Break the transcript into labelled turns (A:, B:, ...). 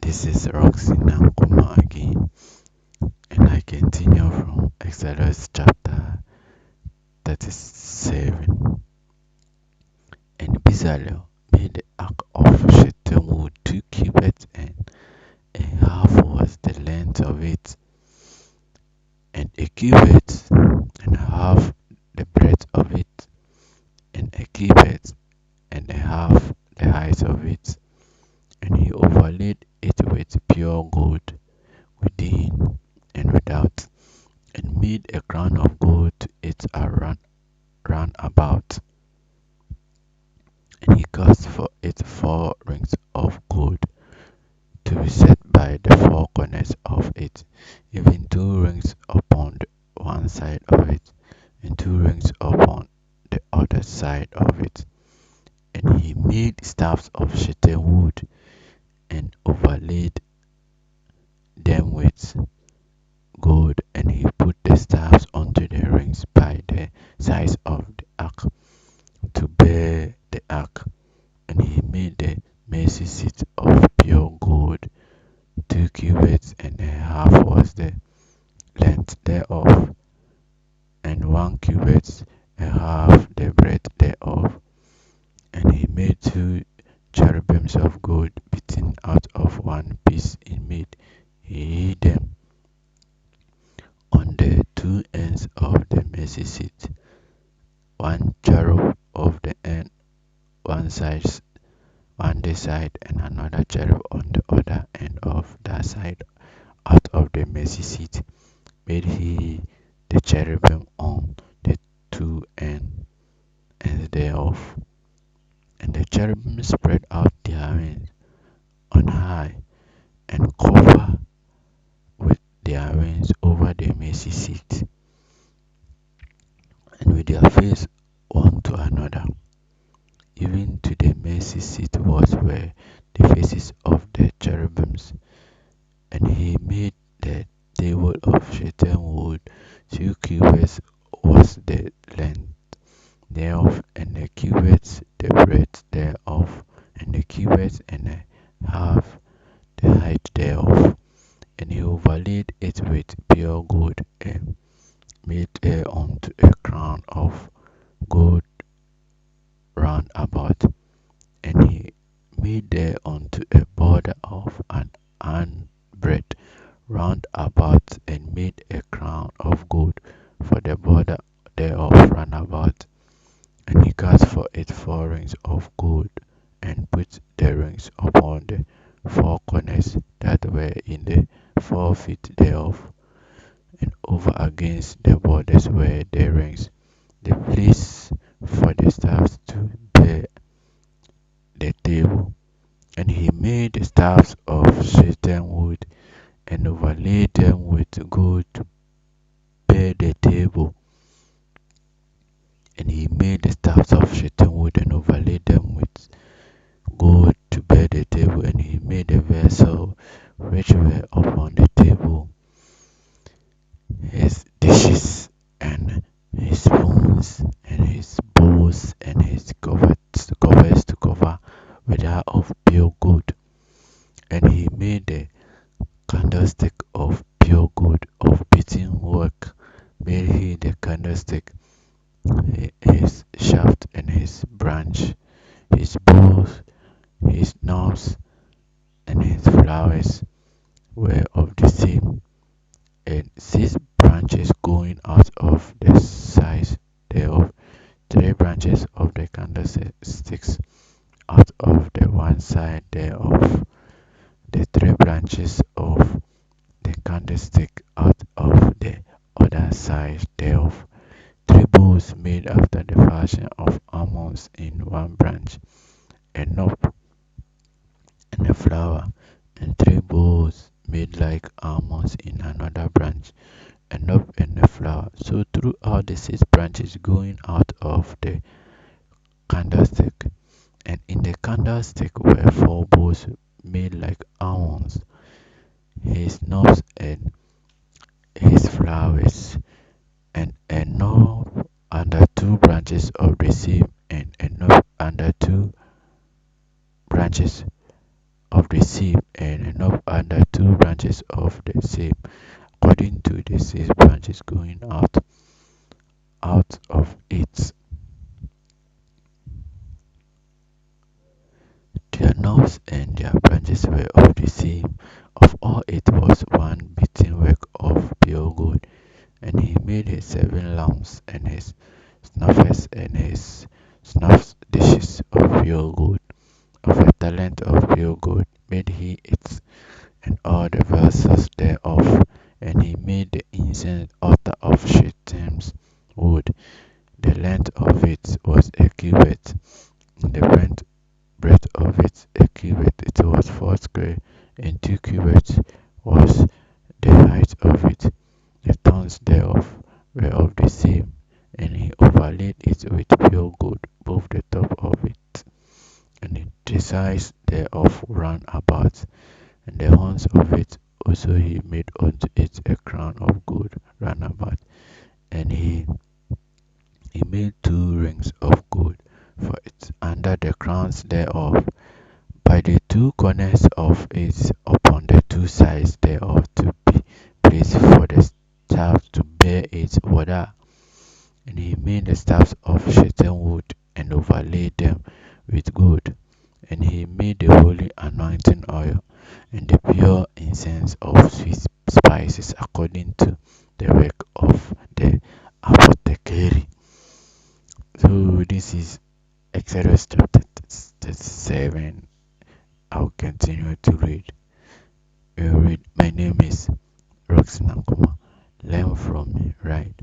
A: This is Rockson Ankomah again, and I continue from Exodus chapter 37. And Bezalel made the ark of shittim wood 2 cubits, and a half was the length of it, and a cubit and a half the breadth of it, and a cubit and a half the height of it. And he overlaid it with pure gold within and without, and made a crown of gold to it round about. And he cast for it 4 rings of gold, to be set by the 4 corners of it, even 2 rings upon the one side of it, and 2 rings upon the other side of it. And he made staffs of shittim wood, and overlaid them with gold, and he put the staffs onto the rings by the sides of the ark, to bear the ark. And he made the mercy seat of pure gold. 2 cubits and a half was the length thereof, and 1 cubit and a half the breadth thereof. And he made 2 cherubims of gold, beaten out of one piece in mid. He hid them on the 2 ends of the mercy seat, one cherub of the end one side, on this side, and another cherub on the other end of that side. Out of the mercy seat made he the cherubim on the 2 ends thereof. And the cherubim spread out their wings on high, and cover with their wings over the mercy seat, and with their face one to another. Even to the mercy seat was where the faces of the cherubims. And he made the table of shittim wood. 2 cubits was the length thereof, and the cubits the breadth thereof, and the cubits and a half the height thereof. And he overlaid it with pure gold, and made thereunto a crown of gold round about. And he made thereunto a border of an handbreadth round about, and made a crown of gold for the border thereof round about. And he cast for it 4 rings of gold, and put the rings upon the 4 corners that were in the 4 feet thereof. And over against the borders were the rings, the place for the staffs to bear the table. And he made the staffs of shittim wood, and overlaid them with gold to bear the table. And he made the staffs of shittim wood, and overlaid them with gold to bear the table. And he made the vessels which were upon the table, his dishes, and his spoons, and his bowls, and his covers to cover with that of pure gold. And he made the candlestick of pure gold of beaten work. Made he the candlestick, his shaft, and his branch, his bowls, his knobs, and his flowers were of the same, and 6 branches going out of the sides thereof, 3 branches of the candlesticks out of the one side thereof, the 3 branches of the candlestick out of the other side thereof, 3 bowls made after the fashion of almonds in one branch, a knob and a flower, and 3 bowls made like almonds in another branch, a knob and a flower. So throughout the 6 branches going out of the candlestick. And in the candlestick were 4 bowls made like almonds, his knobs and his flowers, and a knob under 2 branches of the same, and a knob under 2 branches of the same, and enough under two branches of the same, according to the six branches going out of it. Their knobs and their branches were of the same. Of all it was one beaten work of pure gold. And he made his 7 lamps, and his snuffers, and his snuff dishes of pure gold. Of a talent of pure gold made he it, and all the vessels thereof. And he made the incense altar of shittim wood. The length of it was a cubit, and the breadth of it a cubit. It was foursquare, and 2 cubits was the height of it. The thorns thereof were of the same, and he overlaid it with pure gold, both the top of it, and the sides thereof round about, and the horns of it also he made unto it a crown of gold round about, and he made 2 rings of gold for it under the crowns thereof, by the 2 corners of it upon the 2 sides thereof, to be placed for the staff to bear it withal. And he made the staffs of shittim wood, and overlaid them with gold. And he made the holy anointing oil, and the pure incense of sweet spices, according to the work of the apothecary. So this is Exodus chapter 37. I'll continue to read. We'll read. My name is Rockson Ankomah. Learn from me, right?